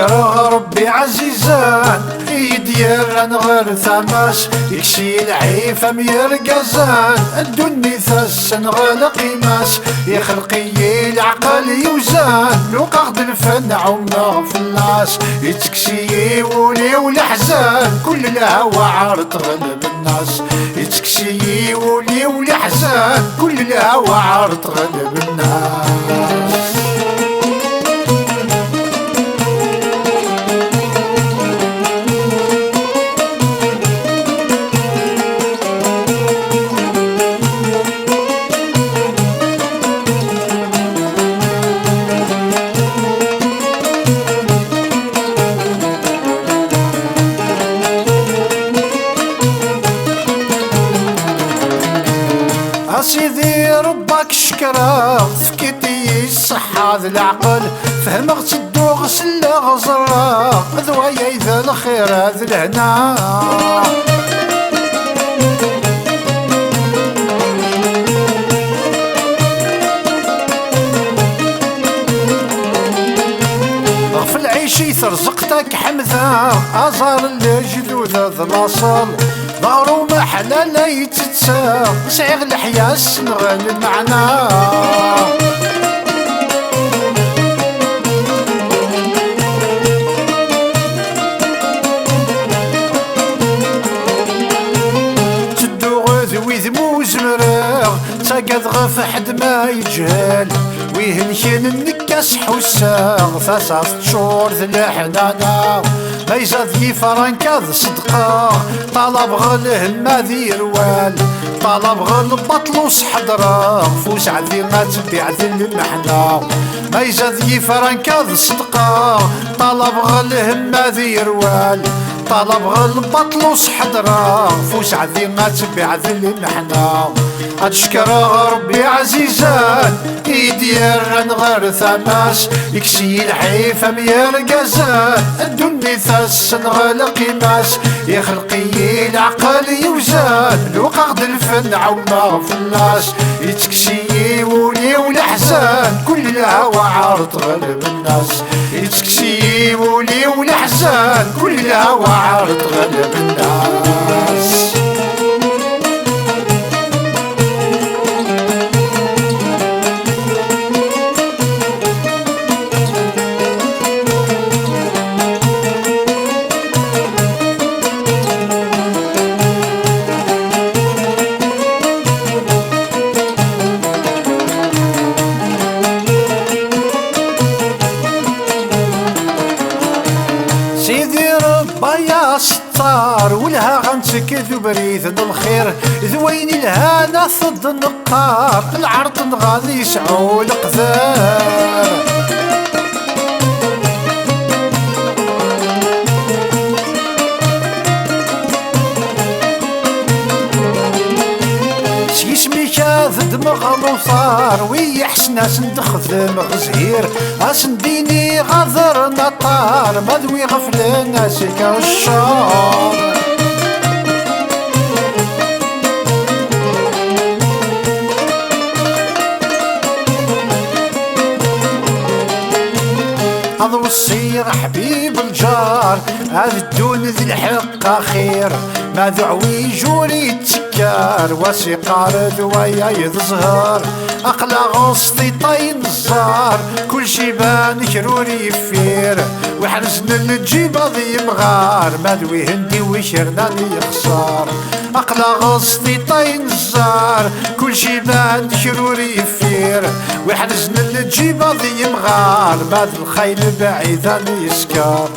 أشكره ربي عزيزان يدير غير ثماس يكسي العيفة ميرقزان الدني ثاس نغال قيماس يخلقي العقل يوزان لو قاعد الفن عمره في الناس يتكسي ولي والحزان كل الهوى عارض غلب الناس يتكسي ولي والحزان كل الهوى عارض غلب الناس. سيدي ربك شكرا فكيتي الصحة ذا العقل فهمك تدو غسل غزرا ذويا إذا الخير هذا الهنا في العيش يثرزقتك حمذا أزار الجدود ذا الأصل ضارو محلى لا يتتساق صعيغ الحياة السنغل المعنى تدو غذوي ذمو زمراغ تاقد غف حد ما يجهل ويهنكين النكاس حساغ ثاساس تشور ذا الحنانا ميزة ذي فرنكا ذا صدقا طلب غل ما ذي روال طلب غل بطلوس حضرا فوس عذي ما تبيع ذي المحنا ميزة ذي فرنكا ذا صدقا طلب غل ما ذي روال طلب غل بطلوس حضرا فوس عذي ما تبيع ذي المحنا أتشكر ربي عزيزان يدير غير ثماس يكسي الحيفة ميرقزان الدني ثاس نغال قيماس يخلقي العقل يوزان لو قاعد الفن عمره في الناس يتكسي ولي والحزان كل الهوى عارض غلب الناس يتكسي ولي والحزان كل الهوى عارض غلب الناس. سيدي ربا يا ستار ولها غنتكذ بريد الخير ذويني الهنا ثد النقار العرض غادي يسعو القذار شاد دمغ مصار ويحسن اسندخدم غزهير اسنديني غذر نطار مذوي غفل ناسك الشار هذا الصير حبيب الجار هذا الدون ذي الحق خير ما ذعوي جوري تكار وسقار ذويا يظهر أقلى غصتي طين الزار كل شي بان كروري يفير وحرزنا الجيبة ذي مغار ما ذوي هندي وشرنا يخسر أقلى غصتي طين الزار كل شي بان كروري يفير وحرزنا الجيبة ذي مغار ما ذو الخيل بعيدا يسكر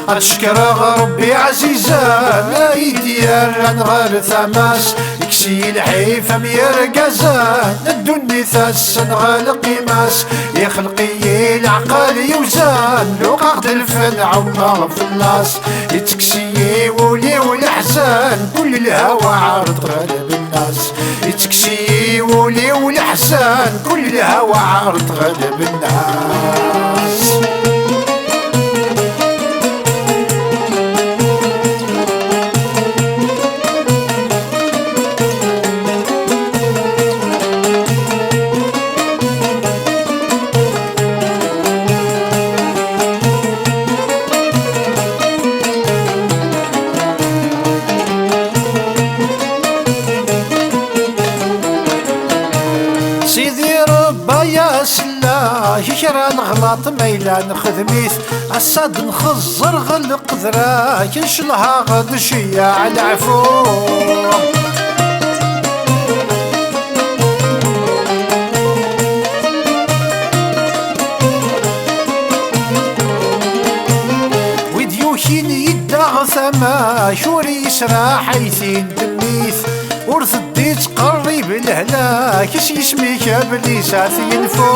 أشكر ربي عزيزان لا يدير غير ثماس يكسي الحيفة ميرقزان الدني ثاس نغال قيماس يخلقي العقل يوزان لو قاعد الفن عمره في الناس يتكسي ولي والحزان كل الهوى عارض غالب الناس يتكسي ولي والحزان كل الهوى عارض غالب الناس. كرا الغلاط ميلان خدميت الصاد نخزر غلق ذراك نشلها غد شياع العفو ويديوكين يدغ ثما شوري يسرى حيثين دميث ورثدي تقرب الهلاك يسميك بليسات ينفو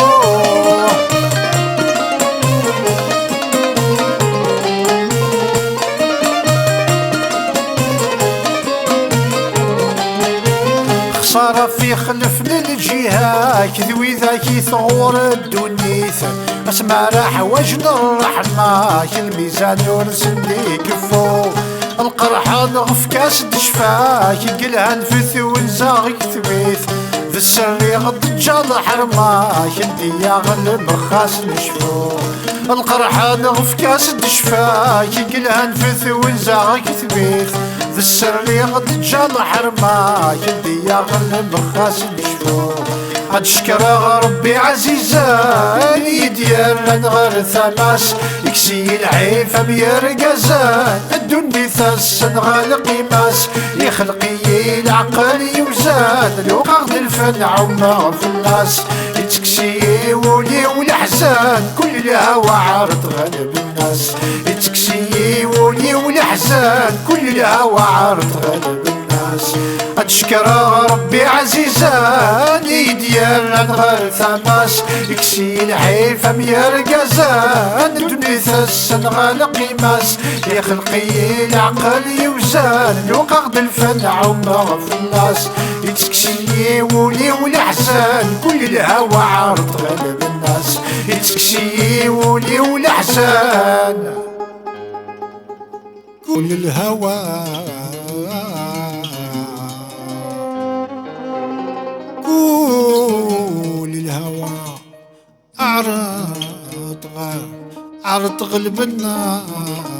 خسارة في خلفنا الجهة كذوي ذاكي ثغور الدنيث اسمع راح وجن الرحمة الميزان يرسل لي كفو القرحة نغف كاس دشفاك قلها نفث ونزاغ كتبيث ذا السر يغض جال حرماك انتي يا غلب خاص نشفو القرحة نغف كاس دشفاك قلها نفث ونزاغ كتبيث ذا السر يغض جال حرماك انتي يا غلب خاص نشفو عاد شكرا ربي عزيزان يدير غير ثماس يكسي العيفة بيرقزان الدنيا ثسن غالقي ماس يخلقي العقل يوزان لو قاغد الفن عما في الناس يتكسي ولي والحزان كل الهوى عارض غالب الناس يتكسي ولي والحزان كل الهوى عارض غالب الناس أتشكر ربي عزيزان يدير غير ثماس يكسي الحيفة ميرقزان الدنيا ثسن غالقي ماس يخلقي العقل يوزان لو قاغد الفن عما في الناس يتكسي ولي والأحزان كل الهوى عارض غالب الناس يتكسي ولي والأحزان كل الهوى كل الهوى عرض غلب الناس